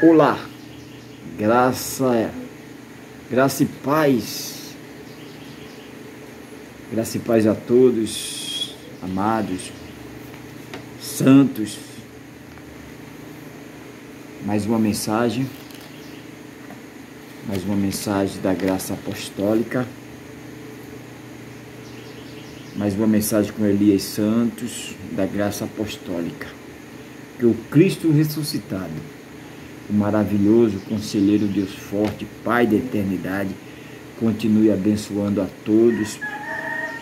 Olá, graça e paz, graça e paz a todos, amados, santos. Mais uma mensagem da graça apostólica, mais uma mensagem com Elias Santos, da graça apostólica. Que o Cristo ressuscitado, o maravilhoso conselheiro Deus forte, Pai da eternidade, continue abençoando a todos,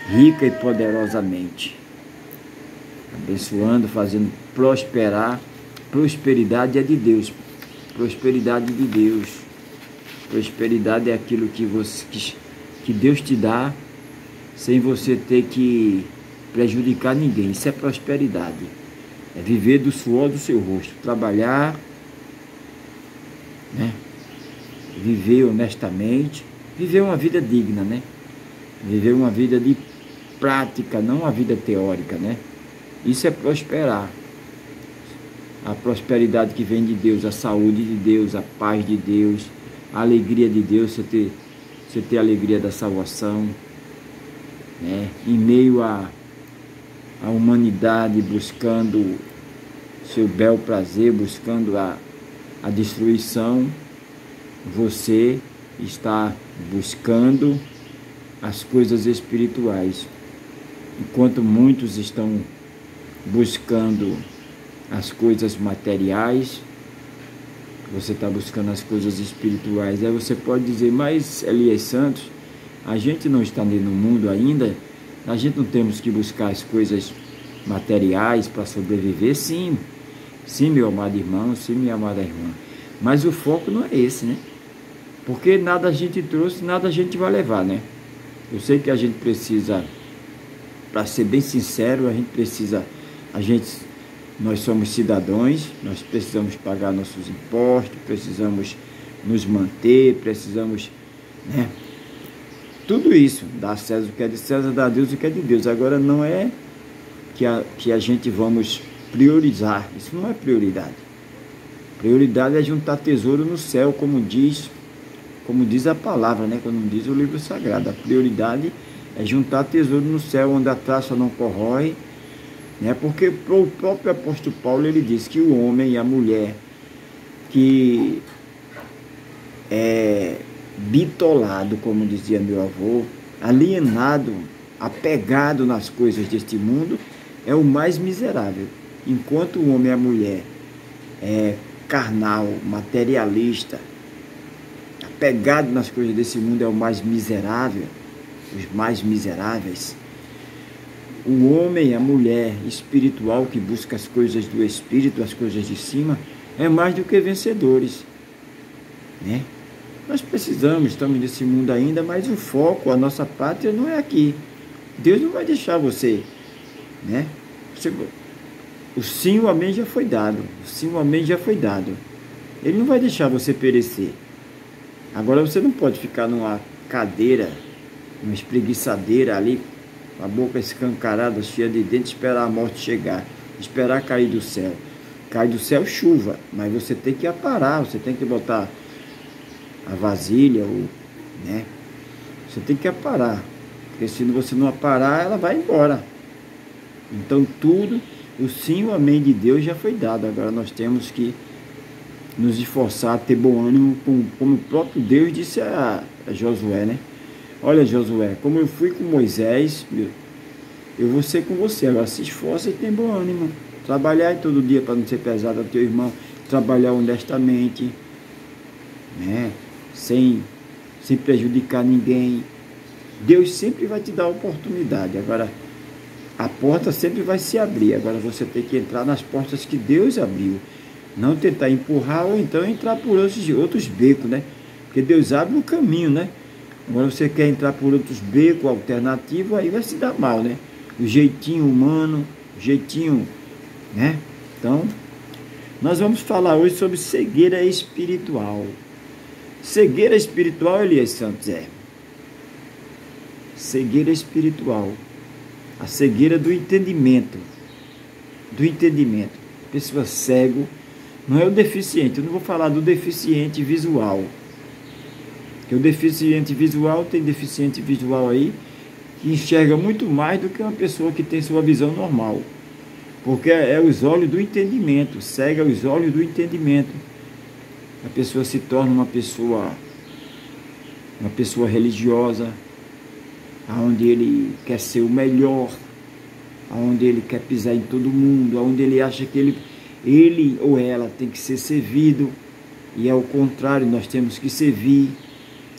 rica e poderosamente. Abençoando, fazendo prosperar. Prosperidade é de Deus. Prosperidade de Deus. Prosperidade é aquilo que Deus te dá, sem você ter que prejudicar ninguém. Isso é prosperidade. É viver do suor do seu rosto, trabalhar, né? Viver honestamente, viver uma vida digna, né? Viver uma vida de prática, não uma vida teórica, né? Isso é prosperar. A prosperidade que vem de Deus, a saúde de Deus, a paz de Deus, a alegria de Deus, você ter a alegria da salvação, né? Em meio à humanidade buscando seu bel prazer, buscando a destruição, você está buscando as coisas espirituais. Enquanto muitos estão buscando as coisas materiais, você está buscando as coisas espirituais. Aí você pode dizer, mas Elias Santos, a gente não está no mundo ainda, a gente não temos que buscar as coisas materiais para sobreviver? Sim, meu amado irmão, sim, minha amada irmã. Mas o foco não é esse, né? Porque nada a gente trouxe, nada a gente vai levar, né? Eu sei que a gente precisa, para ser bem sincero, nós somos cidadãos, nós precisamos pagar nossos impostos, precisamos nos manter, precisamos, né? Tudo isso, dá a César o que é de César, dá a Deus o que é de Deus. Agora não é que a gente vamos priorizar, isso não é prioridade. Prioridade é juntar tesouro no céu, como diz a palavra, né? Como diz o livro sagrado. A prioridade é juntar tesouro no céu, onde a traça não corrói, né? Porque o próprio apóstolo Paulo, ele diz que o homem e a mulher que é bitolado, como dizia meu avô, alienado, apegado nas coisas deste mundo, é o mais miserável. Enquanto o homem e a mulher é carnal, materialista, apegado nas coisas desse mundo, é o mais miserável, os mais miseráveis. O homem e a mulher espiritual que busca as coisas do espírito, as coisas de cima, é mais do que vencedores, né? Nós estamos nesse mundo ainda, mas o foco, a nossa pátria não é aqui. Deus não vai deixar você, né? O sim, o amém já foi dado. O sim, o amém já foi dado. Ele não vai deixar você perecer. Agora você não pode ficar numa cadeira, numa espreguiçadeira ali, com a boca escancarada, cheia de dentes, esperar a morte chegar, esperar cair do céu. Cai do céu chuva, mas você tem que aparar, você tem que botar a vasilha, né? Você tem que aparar, porque se você não aparar, ela vai embora. Então tudo, o sim, o amém de Deus já foi dado. Agora nós temos que nos esforçar a ter bom ânimo, como o próprio Deus disse a Josué, né? Olha, Josué, como eu fui com Moisés, eu vou ser com você. Agora se esforça e tem bom ânimo. Trabalhar todo dia para não ser pesado ao teu irmão, trabalhar honestamente, né? Sem prejudicar ninguém. Deus sempre vai te dar oportunidade. Agora, a porta sempre vai se abrir. Agora você tem que entrar nas portas que Deus abriu. Não tentar empurrar ou então entrar por outros becos, né? Porque Deus abre o caminho, né? Agora você quer entrar por outros becos alternativos, aí vai se dar mal, né? O jeitinho humano, o jeitinho, né? Então, nós vamos falar hoje sobre cegueira espiritual. Cegueira espiritual, Elias Santos, cegueira espiritual. A cegueira do entendimento. Pessoa cego Não é o deficiente, eu não vou falar do deficiente visual. Porque o deficiente visual, tem deficiente visual aí, que enxerga muito mais do que uma pessoa que tem sua visão normal. Porque é os olhos do entendimento, cega os olhos do entendimento. A pessoa se torna uma pessoa religiosa, onde ele quer ser o melhor, onde ele quer pisar em todo mundo, onde ele acha que ele ou ela tem que ser servido, e ao contrário, nós temos que servir.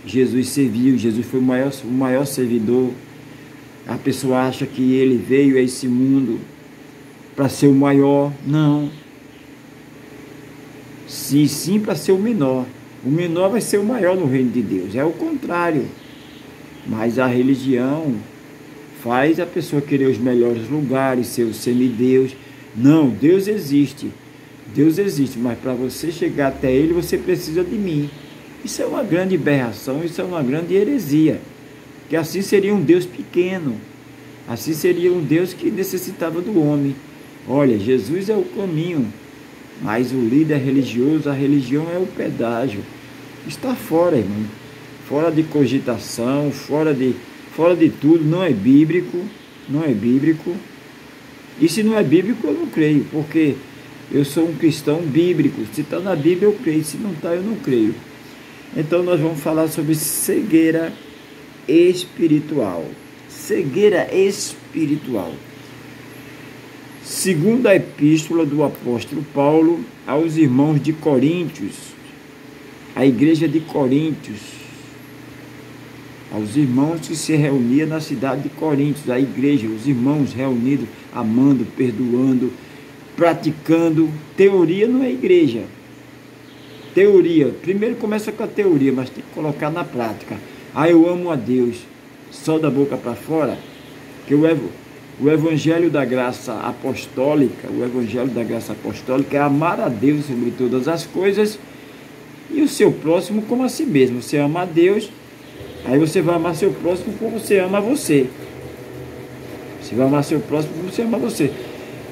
Jesus serviu, Jesus foi o maior servidor. A pessoa acha que ele veio a esse mundo para ser o maior. Não. Sim, para ser o menor. O menor vai ser o maior no reino de Deus. É o contrário. Mas a religião faz a pessoa querer os melhores lugares, ser o semideus. Não, Deus existe. Deus existe, mas para você chegar até Ele, você precisa de mim. Isso é uma grande aberração, isso é uma grande heresia. Que assim seria um Deus pequeno. Assim seria um Deus que necessitava do homem. Olha, Jesus é o caminho, mas o líder religioso, a religião é o pedágio. Está fora, irmão. Fora de cogitação, fora de tudo, não é bíblico, não é bíblico. E se não é bíblico, eu não creio, porque eu sou um cristão bíblico. Se está na Bíblia, eu creio. Se não está, eu não creio. Então nós vamos falar sobre cegueira espiritual. Cegueira espiritual. Segunda epístola do apóstolo Paulo aos irmãos de Coríntios, a igreja de Coríntios, aos irmãos que se reuniam na cidade de Coríntios, a igreja, os irmãos reunidos, amando, perdoando, praticando. Teoria não é igreja. Teoria, primeiro começa com a teoria, mas tem que colocar na prática. Eu amo a Deus, só da boca para fora, que o evangelho da graça apostólica, é amar a Deus sobre todas as coisas e o seu próximo como a si mesmo. Você ama a Deus, aí você vai amar seu próximo como você ama você. Você vai amar seu próximo como você ama você.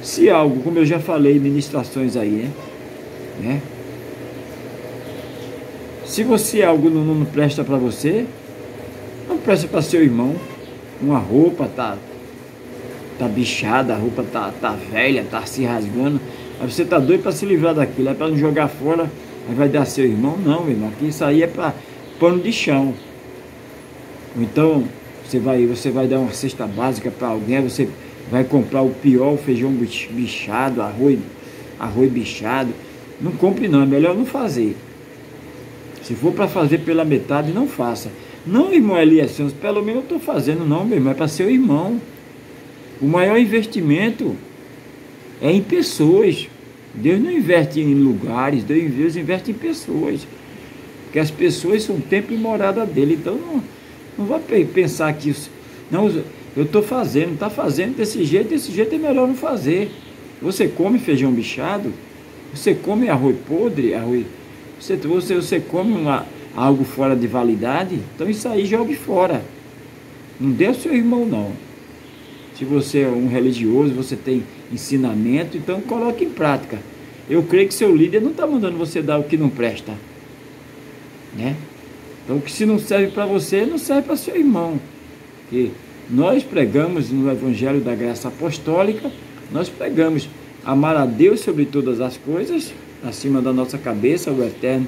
Se algo, como eu já falei em ministrações aí, né? Se você algo não presta para você, não presta para seu irmão. Uma roupa tá bichada, a roupa tá velha, tá se rasgando, aí você tá doido para se livrar daquilo, é para não jogar fora, aí vai dar seu irmão. Não, meu irmão, aqui isso aí é para pano de chão. Ou então você vai dar uma cesta básica para alguém, você vai comprar o pior, o feijão bichado, arroz bichado. Não compre não, é melhor não fazer. Se for para fazer pela metade, não faça. Não, irmão Elias, pelo menos eu estou fazendo. Não, meu irmão, é para seu irmão. O maior investimento é em pessoas. Deus não investe em lugares, Deus investe em pessoas. Porque as pessoas são o templo e morada dele. Então não vai pensar que isso. Não, eu estou fazendo, está fazendo desse jeito é melhor não fazer. Você come feijão bichado, você come arroz podre, você come algo fora de validade, então isso aí jogue fora. Não dê ao seu irmão, não. Se você é um religioso, você tem ensinamento, então coloque em prática. Eu creio que seu líder não está mandando você dar o que não presta, né? Então, que se não serve para você, não serve para seu irmão. Porque nós pregamos no Evangelho da Graça Apostólica, nós pregamos amar a Deus sobre todas as coisas, acima da nossa cabeça, o eterno,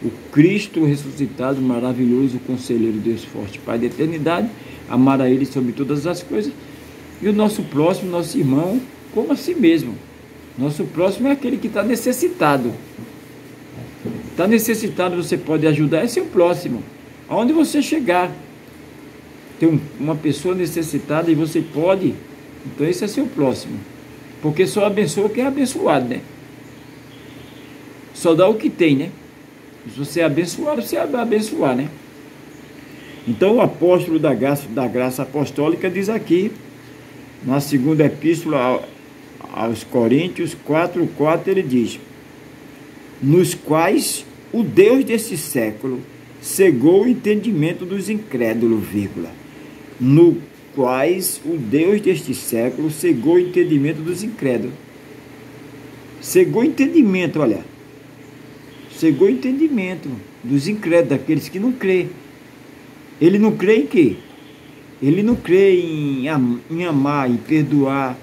o Cristo ressuscitado, maravilhoso, conselheiro, Deus forte, Pai da eternidade, amar a Ele sobre todas as coisas, e o nosso próximo, nosso irmão, como a si mesmo. Nosso próximo é aquele que está necessitado. Está necessitado, você pode ajudar, é seu próximo. Aonde você chegar, tem uma pessoa necessitada e você pode, então esse é seu próximo. Porque só abençoa quem é abençoado, né? Só dá o que tem, né? Se você é abençoado, você vai abençoar, né? Então o apóstolo da graça apostólica diz aqui, na segunda epístola aos Coríntios 4:4, ele diz: nos quais o Deus desse século cegou o entendimento dos incrédulos, no quais o Deus deste século cegou o entendimento dos incrédulos. Cegou o entendimento, olha. cegou o entendimento dos incrédulos, daqueles que não crê. Ele não crê em quê? Ele não crê em amar, em perdoar,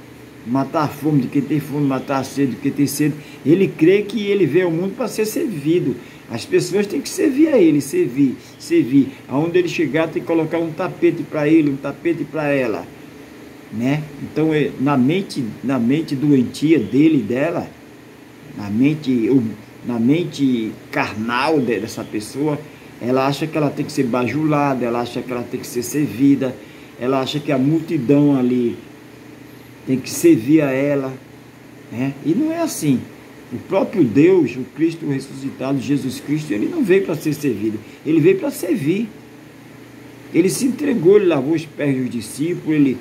matar a fome de quem tem fome, matar a sede de quem tem sede. Ele crê que ele veio ao mundo para ser servido. As pessoas têm que servir a ele, servir. Aonde ele chegar tem que colocar um tapete para ele, um tapete para ela, né? Então, na mente doentia dele e dela, na mente carnal dessa pessoa, ela acha que ela tem que ser bajulada, ela acha que ela tem que ser servida, ela acha que a multidão ali tem que servir a ela, né? E não é assim. O próprio Deus, o Cristo ressuscitado, Jesus Cristo, ele não veio para ser servido, ele veio para servir. Ele se entregou, ele lavou os pés dos discípulos,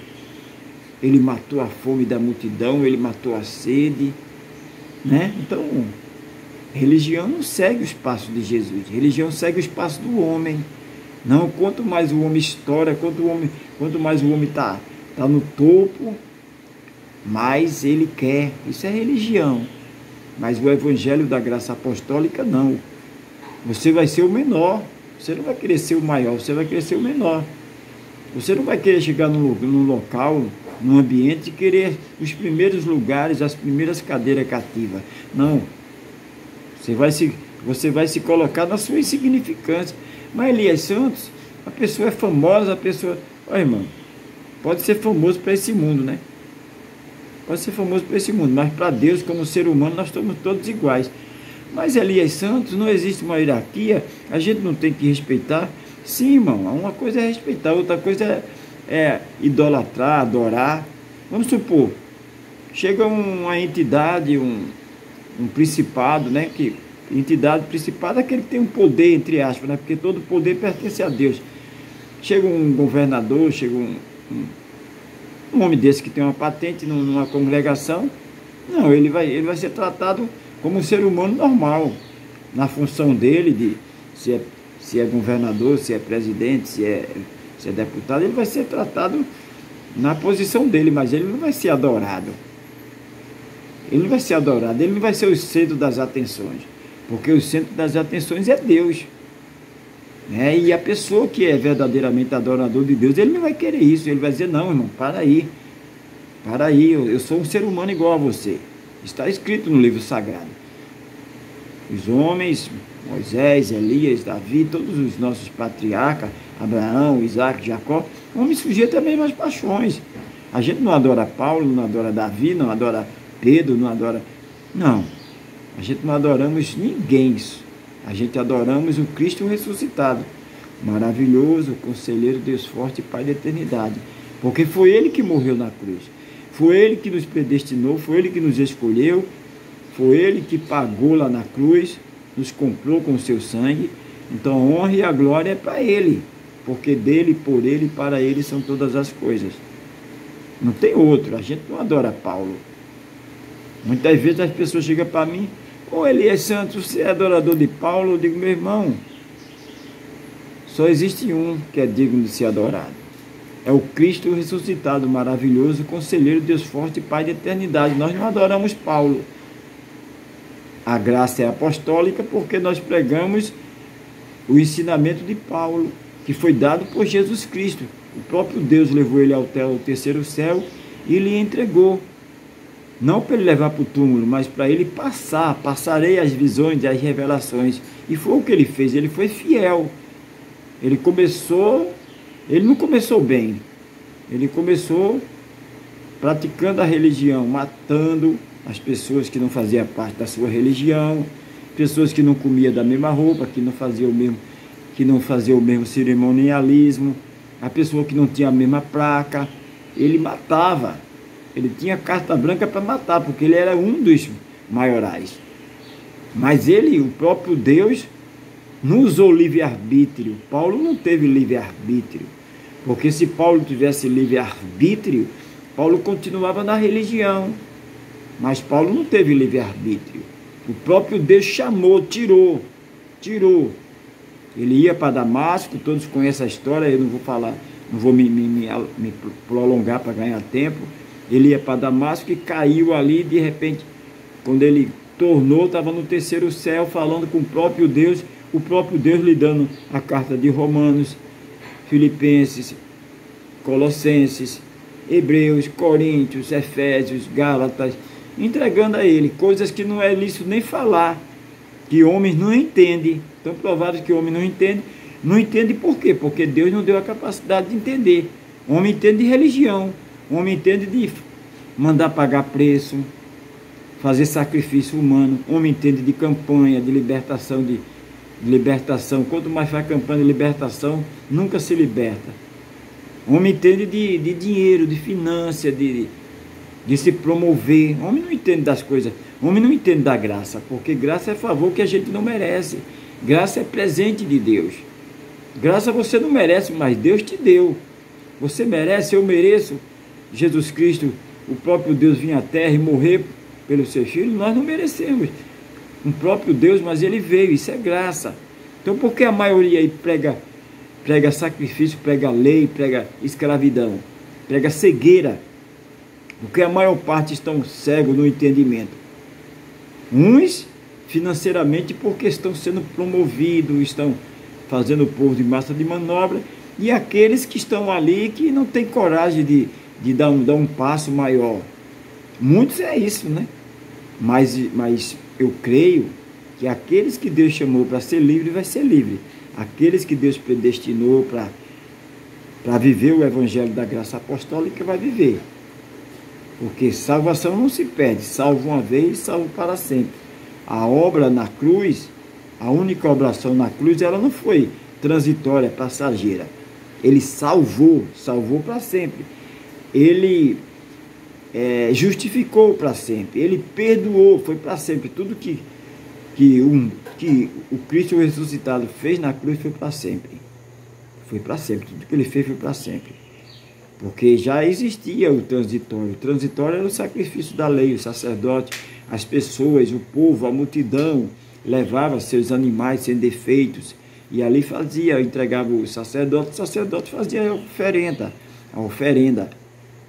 ele matou a fome da multidão, ele matou a sede, né? Então, religião não segue os passos de Jesus, religião segue os passos do homem. Não, quanto mais o homem estoura, quanto mais o homem está no topo, mais ele quer. Isso é religião. Mas o evangelho da graça apostólica, não. Você vai ser o menor. Você não vai querer ser o maior, você vai querer ser o menor. Você não vai querer chegar num local, num ambiente, e querer os primeiros lugares, as primeiras cadeiras cativas. Não. Você vai se colocar na sua insignificância. Mas Elias Santos, a pessoa é famosa, a pessoa... Olha, irmão, pode ser famoso para esse mundo, né? Pode ser famoso para esse mundo, mas para Deus, como ser humano, nós estamos todos iguais. Mas Elias Santos, não existe uma hierarquia, a gente não tem que respeitar. Sim, irmão, uma coisa é respeitar, outra coisa é idolatrar, adorar. Vamos supor, chega uma entidade, um principado, né? Principado é aquele que tem um poder, entre aspas, né? Porque todo poder pertence a Deus. Chega um governador, chega um homem desse que tem uma patente numa congregação, não, ele vai ser tratado como um ser humano normal, na função dele, de se é governador, se é presidente, se é deputado, ele vai ser tratado na posição dele, mas ele não vai ser adorado. Ele não vai ser adorado, ele não vai ser o centro das atenções, porque o centro das atenções é Deus, né? E a pessoa que é verdadeiramente adorador de Deus, ele não vai querer isso, ele vai dizer, não, irmão, para aí, eu sou um ser humano igual a você. Está escrito no livro sagrado. Os homens, Moisés, Elias, Davi, todos os nossos patriarcas, Abraão, Isaac, Jacó, homens sujeitos às mesmas paixões. A gente não adora Paulo, não adora Davi, não adora Pedro, não adora... Não, a gente não adoramos ninguém. A gente adoramos o Cristo ressuscitado, maravilhoso, conselheiro, Deus forte, Pai da eternidade, porque foi Ele que morreu na cruz, foi Ele que nos predestinou, foi Ele que nos escolheu, foi Ele que pagou lá na cruz, nos comprou com o seu sangue. Então a honra e a glória é para Ele, porque dele, por Ele e para Ele são todas as coisas. Não tem outro. A gente não adora Paulo. Muitas vezes as pessoas chegam para mim, ô Elias Santos, você é adorador de Paulo? Eu digo, meu irmão, só existe um que é digno de ser adorado. É o Cristo ressuscitado, maravilhoso, conselheiro, Deus forte, Pai de eternidade. Nós não adoramos Paulo. A graça é apostólica porque nós pregamos o ensinamento de Paulo, que foi dado por Jesus Cristo. O próprio Deus levou ele ao terceiro céu e lhe entregou. Não para ele levar para o túmulo, mas para ele passarei as visões e as revelações. E foi o que ele fez, ele foi fiel. Ele não começou bem, ele começou praticando a religião, matando as pessoas que não faziam parte da sua religião, pessoas que não comiam da mesma roupa, que não faziam o mesmo cerimonialismo, a pessoa que não tinha a mesma placa, ele matava. Ele tinha carta branca para matar, porque ele era um dos maiorais. Mas o próprio Deus, não usou livre-arbítrio. Paulo não teve livre-arbítrio. Porque se Paulo tivesse livre-arbítrio, Paulo continuava na religião. Mas Paulo não teve livre-arbítrio. O próprio Deus chamou, tirou. Ele ia para Damasco, todos conhecem a história, eu não vou falar, não vou me prolongar para ganhar tempo. Ele ia para Damasco e caiu ali, de repente, quando ele tornou, estava no terceiro céu, falando com o próprio Deus lhe dando a carta de Romanos, Filipenses, Colossenses, Hebreus, Coríntios, Efésios, Gálatas, entregando a ele coisas que não é lícito nem falar, que homens não entendem. Então, provados que homens não entendem. Não entende por quê? Porque Deus não deu a capacidade de entender. O homem entende de religião, o homem entende de mandar pagar preço, fazer sacrifício humano, o homem entende de campanha, de libertação, de libertação. Quanto mais faz campanha de libertação, nunca se liberta. O homem entende de dinheiro, de finança, de se promover. O homem não entende das coisas, o homem não entende da graça, porque graça é favor que a gente não merece. Graça é presente de Deus. Graça você não merece, mas Deus te deu. Você merece, eu mereço. Jesus Cristo, o próprio Deus, vinha à terra e morrer pelos seus filhos, nós não merecemos. Um próprio Deus, mas ele veio, isso é graça. Então, por que a maioria aí prega sacrifício, prega lei, prega escravidão, prega cegueira? Porque a maior parte estão cegos no entendimento. Uns financeiramente porque estão sendo promovidos, estão fazendo o povo de massa de manobra, e aqueles que estão ali que não têm coragem de dar um passo maior. Muitos é isso, né? Mas eu creio que aqueles que Deus chamou para ser livre, vai ser livre. Aqueles que Deus predestinou para viver o evangelho da graça apostólica, vai viver. Porque salvação não se perde, salvo uma vez, salvo para sempre. A obra na cruz, a única obração na cruz, ela não foi transitória, passageira. Ele salvou para sempre. Ele justificou para sempre. Ele perdoou, foi para sempre. Tudo que o Cristo ressuscitado fez na cruz foi para sempre. Foi para sempre. Tudo que ele fez foi para sempre. Porque já existia o transitório. O transitório era o sacrifício da lei, o sacerdote, as pessoas, o povo, a multidão, levava seus animais sem defeitos, e ali entregava o sacerdote fazia a oferenda,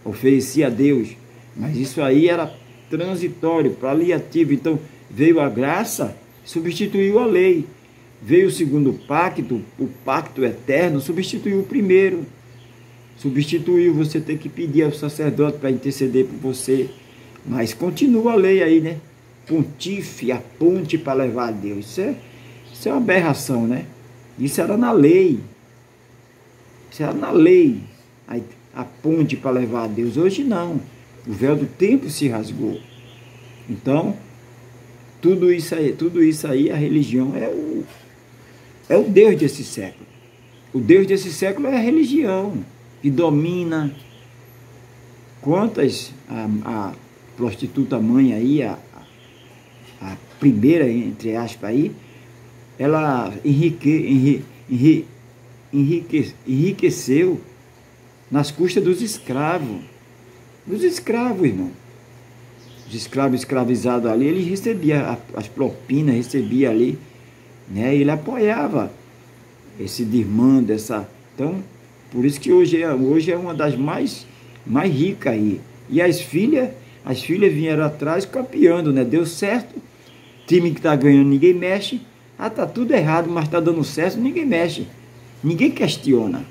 oferecia a Deus. Mas isso aí era transitório, paliativo. Então veio a graça, substituiu a lei. Veio o segundo pacto, o pacto eterno, substituiu o primeiro. Substituiu, você tem que pedir ao sacerdote para interceder por você. Mas continua a lei aí, né? Pontífice, a ponte para levar a Deus. Isso é uma aberração, né? Isso era na lei. Isso era na lei. A ponte para levar a Deus. Hoje não. O véu do tempo se rasgou. Então, tudo isso aí, a religião é o Deus desse século. O Deus desse século é a religião, que domina. Quantas a prostituta mãe aí, a primeira, entre aspas aí, ela enriqueceu nas custas dos escravos. Dos escravos, irmão. Os escravos escravizados ali, ele recebia as propinas, recebia ali, né? Ele apoiava esse desmando, Então, por isso que hoje é uma das mais ricas aí. E as filhas vieram atrás copiando, né? Deu certo, time que está ganhando, ninguém mexe. Tá tudo errado, mas está dando certo, ninguém mexe. Ninguém questiona.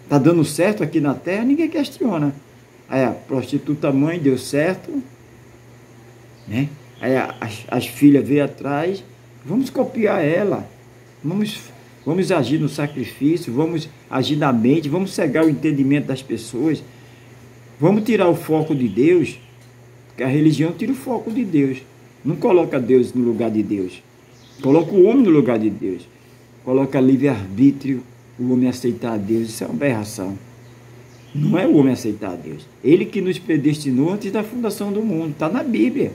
Está dando certo aqui na terra, ninguém questiona. Aí a prostituta mãe deu certo, né? Aí as filhas veio atrás, vamos copiar ela, vamos agir no sacrifício, vamos agir na mente, vamos cegar o entendimento das pessoas, vamos tirar o foco de Deus, porque a religião tira o foco de Deus, não coloca Deus no lugar de Deus, coloca o homem no lugar de Deus, coloca livre-arbítrio, o homem aceitar a Deus. Isso é uma aberração. Não é o homem aceitar a Deus. Ele que nos predestinou antes da fundação do mundo. Está na Bíblia.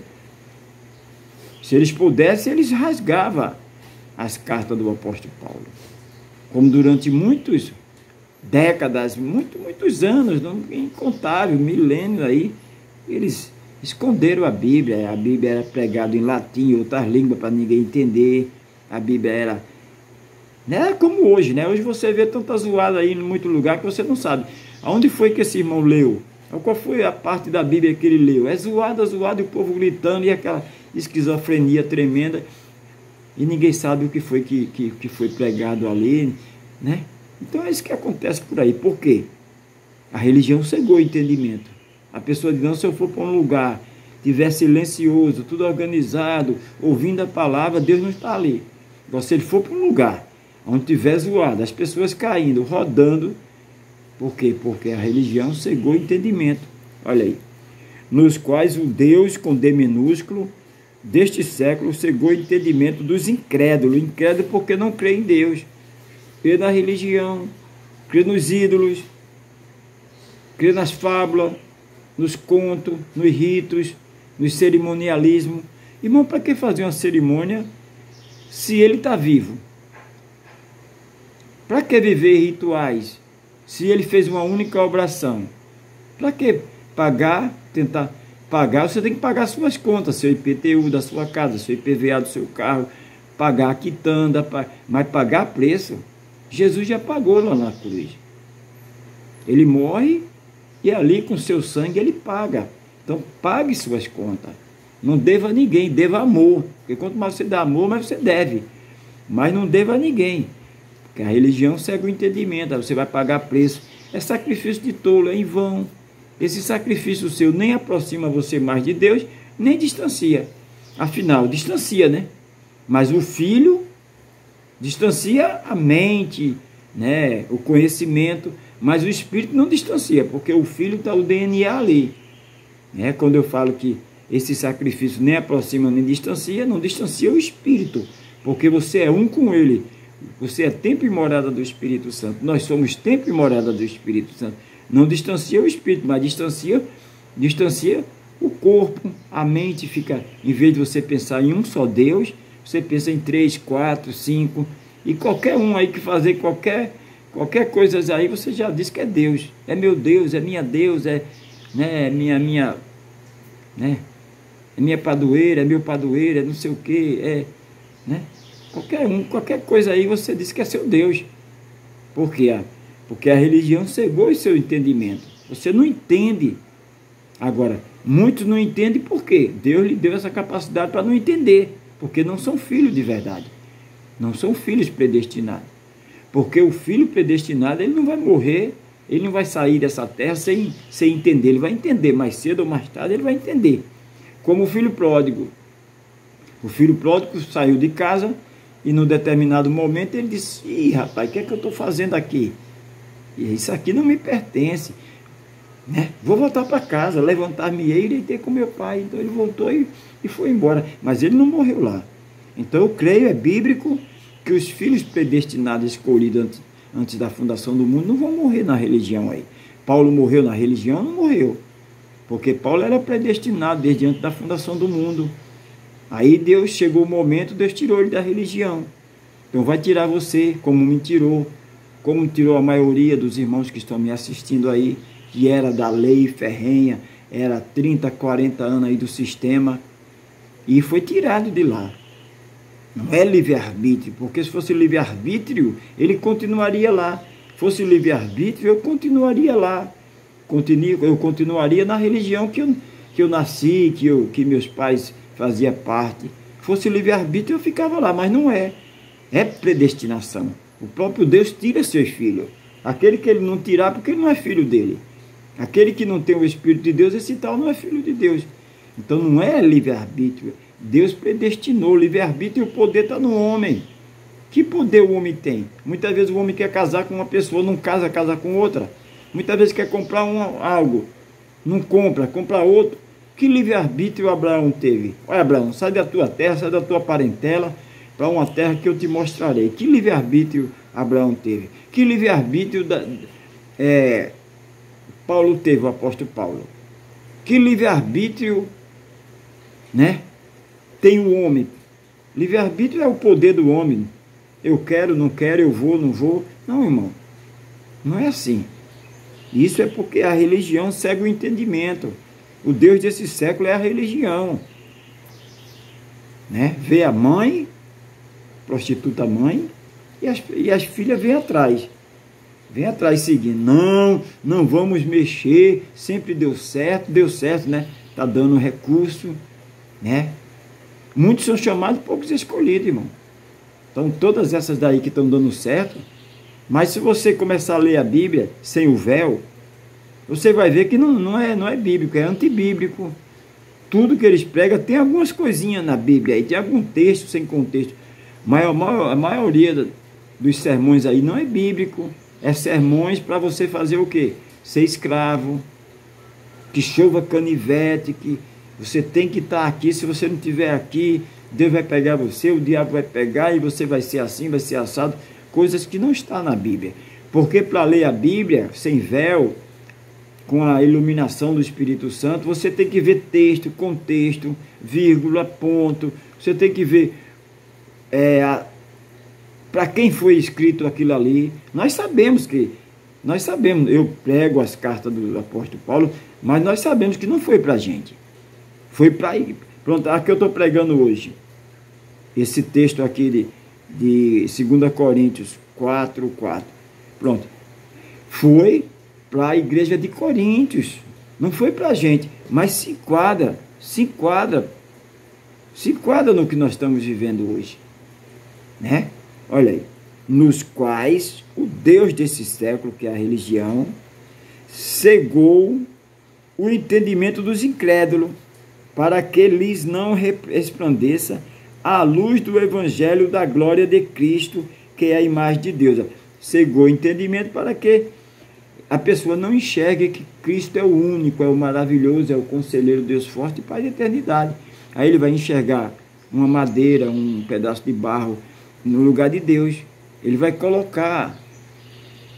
Se eles pudessem, eles rasgavam as cartas do apóstolo Paulo. Como durante muitas décadas, muitos anos, incontáveis, milênios aí, eles esconderam a Bíblia. A Bíblia era pregada em latim e outras línguas para ninguém entender. A Bíblia era... Não é como hoje, né? Hoje você vê tanta zoada aí em muito lugar que você não sabe. Aonde foi que esse irmão leu Qual foi a parte da Bíblia que ele leu? É zoado, e o povo gritando, e aquela esquizofrenia tremenda, e ninguém sabe o que foi que foi pregado ali, né? Então é isso que acontece por aí. Por quê? A religião cegou o entendimento. A pessoa diz, não, se eu for para um lugar, estiver silencioso, tudo organizado, ouvindo a palavra, Deus não está ali. Agora, se ele for para um lugar onde estiver zoado, as pessoas caindo, rodando, por quê? Porque a religião cegou o entendimento. Olha aí. Nos quais o Deus, com D minúsculo, deste século, cegou o entendimento dos incrédulos. Incrédulo porque não crê em Deus. Crê na religião, crê nos ídolos, crê nas fábulas, nos contos, nos ritos, nos cerimonialismos. Irmão, para que fazer uma cerimônia se ele está vivo? Para que viver rituais se ele fez uma única oração? Para que pagar, tentar pagar? Você tem que pagar suas contas, seu IPTU da sua casa, seu IPVA do seu carro, pagar a quitanda, mas pagar preço. Jesus já pagou lá na cruz. Ele morre e ali com seu sangue ele paga. Então pague suas contas. Não deva a ninguém, deva amor. Porque quanto mais você dá amor, mais você deve. Mas não deva a ninguém. Porque a religião segue o entendimento. Aí você vai pagar preço. É sacrifício de tolo, é em vão. Esse sacrifício seu nem aproxima você mais de Deus, nem distancia. Afinal, distancia, né? Mas o Filho distancia a mente, né? O conhecimento, mas o Espírito não distancia, porque o Filho está o DNA ali. Né? Quando eu falo que esse sacrifício nem aproxima nem distancia, não distancia o Espírito, porque você é um com Ele. Você é templo e morada do Espírito Santo. Nós somos templo e morada do Espírito Santo. Não distancia o Espírito, mas distancia o corpo, a mente fica, em vez de você pensar em um só Deus, você pensa em 3, 4, 5, e qualquer um aí que fazer qualquer coisa aí, você já diz que é Deus. É meu Deus, é minha Deus, é, né, minha padroeira, é meu padroeiro, é não sei o que, né? Qualquer coisa aí você diz que é seu Deus. Por quê? Porque a religião cegou o seu entendimento. Você não entende. Agora, muitos não entendem por quê? Deus lhe deu essa capacidade para não entender, porque não são filhos de verdade. Não são filhos predestinados. Porque o filho predestinado, ele não vai morrer, ele não vai sair dessa terra sem entender. Ele vai entender, mais cedo ou mais tarde ele vai entender. Como o filho pródigo. O filho pródigo saiu de casa e num determinado momento ele disse, ih, rapaz, o que é que eu estou fazendo aqui? E isso aqui não me pertence, né? Vou voltar para casa, levantar-me-ei e deitei com meu pai. Então ele voltou e foi embora, mas ele não morreu lá. Então eu creio, é bíblico, que os filhos predestinados, escolhidos antes da fundação do mundo, não vão morrer na religião aí. Paulo morreu na religião? Não morreu, porque Paulo era predestinado desde antes da fundação do mundo. Aí Deus, chegou o momento, Deus tirou ele da religião. Então vai tirar você, como me tirou, como tirou a maioria dos irmãos que estão me assistindo aí, que era da lei ferrenha, era 30, 40 anos aí do sistema, e foi tirado de lá. Não é livre-arbítrio, porque se fosse livre-arbítrio, ele continuaria lá. Se fosse livre-arbítrio, eu continuaria lá. Eu continuaria na religião que eu nasci, que meus pais faziam parte. Se fosse livre-arbítrio, eu ficava lá, mas não é. É predestinação. O próprio Deus tira seus filhos. Aquele que ele não tirar, porque ele não é filho dele. Aquele que não tem o Espírito de Deus, esse tal não é filho de Deus. Então não é livre-arbítrio. Deus predestinou. Livre-arbítrio e o poder está no homem. Que poder o homem tem? Muitas vezes o homem quer casar com uma pessoa, não casa com outra. Muitas vezes quer comprar algo, não compra outro. Que livre-arbítrio Abraão teve? Olha, Abraão, sai da tua terra, sai da tua parentela, para uma terra que eu te mostrarei. Que livre-arbítrio Abraão teve? Que livre-arbítrio Paulo teve, o apóstolo Paulo? Que livre-arbítrio, né, tem o homem? Livre-arbítrio é o poder do homem. Eu quero, não quero, eu vou, não vou. Não, irmão, não é assim. Isso é porque a religião segue o entendimento. O Deus desse século é a religião, né? Vê a mãe, prostituta mãe, e as filhas vêm atrás. Vem atrás seguindo. Não, não vamos mexer, sempre deu certo, né? Está dando recurso, né? Muitos são chamados, poucos escolhidos, irmão. Então, todas essas daí que estão dando certo, mas se você começar a ler a Bíblia sem o véu, você vai ver que não é bíblico, é antibíblico. Tudo que eles pregam, tem algumas coisinhas na Bíblia aí, tem algum texto sem contexto. Mas a maioria dos sermões aí não é bíblico. É sermões para você fazer o quê? Ser escravo, que chova canivete, que você tem que estar aqui. Se você não estiver aqui, Deus vai pegar você, o diabo vai pegar e você vai ser assim, vai ser assado. Coisas que não estão na Bíblia. Porque para ler a Bíblia sem véu, com a iluminação do Espírito Santo, você tem que ver texto, contexto, vírgula, ponto. Você tem que ver para quem foi escrito aquilo ali. Nós sabemos, eu prego as cartas do apóstolo Paulo, mas nós sabemos que não foi para a gente. Foi para... Pronto, aqui eu estou pregando hoje. Esse texto aqui de 2 Coríntios 4:4. Pronto. Foi para a igreja de Coríntios. Não foi para a gente, mas se enquadra no que nós estamos vivendo hoje. Né? Olha aí. Nos quais o Deus desse século, que é a religião, cegou o entendimento dos incrédulos, para que lhes não resplandeça a luz do evangelho da glória de Cristo, que é a imagem de Deus. Cegou o entendimento para que a pessoa não enxergue que Cristo é o único, é o maravilhoso, é o conselheiro, Deus forte e Pai da eternidade. Aí ele vai enxergar uma madeira, um pedaço de barro no lugar de Deus. Ele vai colocar,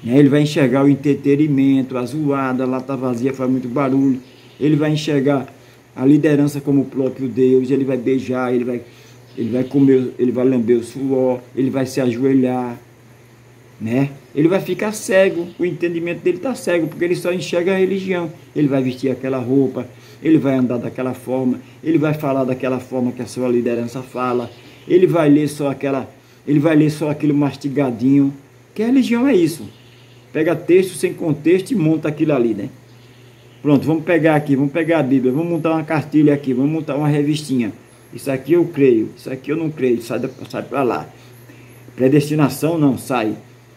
né? Ele vai enxergar o entretenimento, a zoada, a lata vazia faz muito barulho. Ele vai enxergar a liderança como o próprio Deus. Ele vai beijar, ele vai comer, ele vai lamber o suor, ele vai se ajoelhar, né? Ele vai ficar cego, o entendimento dele está cego, porque ele só enxerga a religião. Ele vai vestir aquela roupa, ele vai andar daquela forma, ele vai falar daquela forma que a sua liderança fala, ele vai ler só aquilo mastigadinho, que a religião é isso. Pega texto sem contexto e monta aquilo ali, né? Pronto, vamos pegar a Bíblia, vamos montar uma cartilha aqui, vamos montar uma revistinha. Isso aqui eu creio, isso aqui eu não creio, sai para lá. Predestinação não, sai.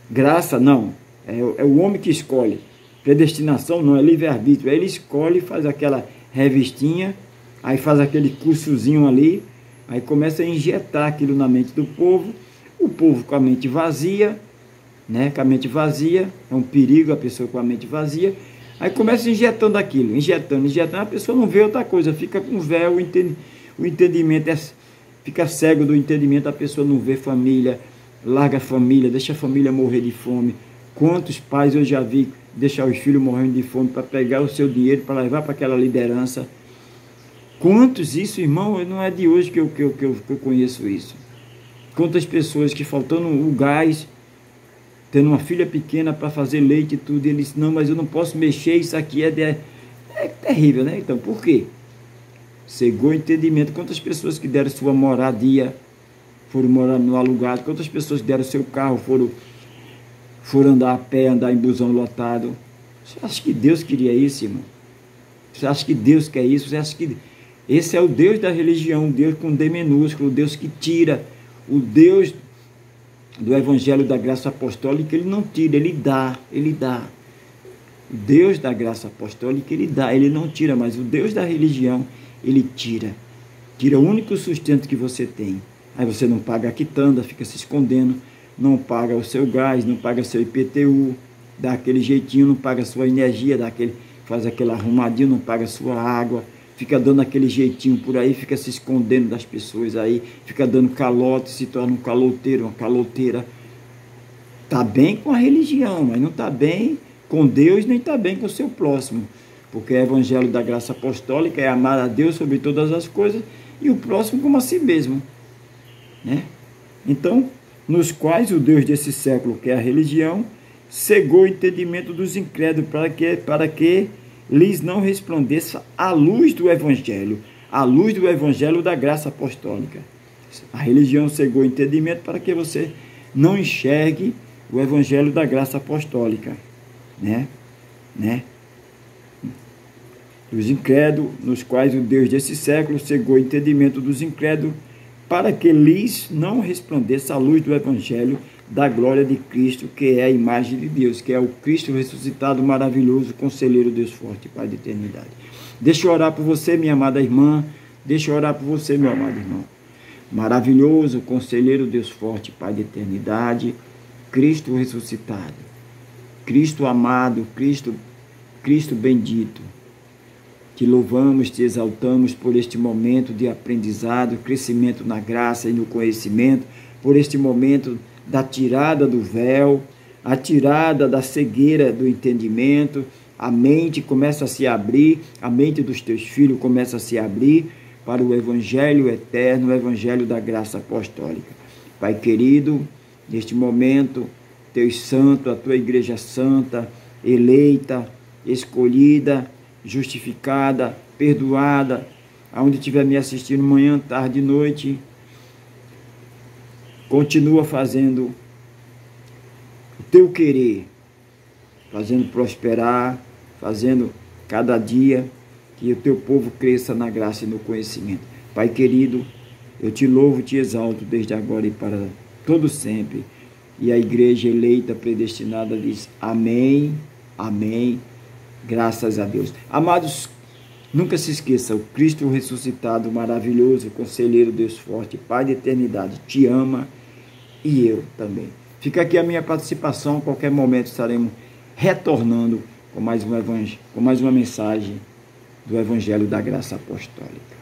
Graça não, é o homem que escolhe. Predestinação não, é livre-arbítrio. Ele escolhe, faz aquela revistinha, aí faz aquele cursozinho ali, aí começa a injetar aquilo na mente do povo. O povo com a mente vazia, né? Com a mente vazia, é um perigo a pessoa com a mente vazia. Aí começa injetando aquilo, injetando, a pessoa não vê outra coisa, fica com véu, o entendimento fica cego do entendimento, a pessoa não vê família, larga a família, deixa a família morrer de fome. Quantos pais eu já vi deixar os filhos morrendo de fome para pegar o seu dinheiro, para levar para aquela liderança? Quantos isso, irmão? Não é de hoje que eu conheço isso. Quantas pessoas que faltando o gás, tendo uma filha pequena para fazer leite e tudo, e eles, não, mas eu não posso mexer, isso aqui é terrível, né? Então, por quê? Cegou o entendimento. Quantas pessoas que deram sua moradia, foram morar no alugado, quantas pessoas que deram seu carro, foram andar a pé, andar em busão lotado. Você acha que Deus queria isso, irmão? Você acha que Deus quer isso? Você acha que esse é o Deus da religião, o Deus com D minúsculo, o Deus que tira, o Deus do Evangelho da Graça Apostólica? Ele não tira, ele dá. O Deus da Graça Apostólica, ele dá, ele não tira, mas o Deus da religião, ele tira o único sustento que você tem. Aí você não paga a quitanda, fica se escondendo, não paga o seu gás, não paga seu IPTU, dá aquele jeitinho, não paga a sua energia, faz aquele arrumadinho, não paga a sua água, fica dando aquele jeitinho por aí, fica se escondendo das pessoas aí, fica dando calote, se torna um caloteiro, uma caloteira. Está bem com a religião, mas não está bem com Deus, nem está bem com o seu próximo. Porque o Evangelho da Graça Apostólica é amar a Deus sobre todas as coisas e o próximo como a si mesmo, né? Então, nos quais o Deus desse século, que é a religião, cegou o entendimento dos incrédulos para que lhes não resplandeça a luz do Evangelho da Graça Apostólica. A religião cegou o entendimento para que você não enxergue o Evangelho da Graça Apostólica, né? Dos incrédulos, nos quais o Deus desse século cegou o entendimento dos incrédulos, para que lhes não resplandeça a luz do Evangelho da glória de Cristo, que é a imagem de Deus, que é o Cristo ressuscitado, maravilhoso, conselheiro, Deus forte, Pai de eternidade. Deixa eu orar por você, minha amada irmã. Deixa eu orar por você, meu amado irmão. Maravilhoso, conselheiro, Deus forte, Pai de eternidade, Cristo ressuscitado, Cristo amado, Cristo bendito. Te louvamos, te exaltamos por este momento de aprendizado, crescimento na graça e no conhecimento, por este momento da tirada do véu, a tirada da cegueira do entendimento. A mente começa a se abrir, a mente dos teus filhos começa a se abrir para o Evangelho eterno, o Evangelho da graça apostólica. Pai querido, neste momento, teus santos, a tua igreja santa, eleita, escolhida, justificada, perdoada, aonde estiver me assistindo manhã, tarde e noite, continua fazendo o teu querer, fazendo prosperar, fazendo cada dia que o teu povo cresça na graça e no conhecimento. Pai querido, eu te louvo, te exalto desde agora e para todo sempre. E a igreja eleita, predestinada diz amém, amém. Graças a Deus. Amados, nunca se esqueça, o Cristo ressuscitado, maravilhoso, conselheiro, Deus forte, Pai de eternidade, te ama e eu também. Fica aqui a minha participação, a qualquer momento estaremos retornando com mais uma mensagem do Evangelho da Graça Apostólica.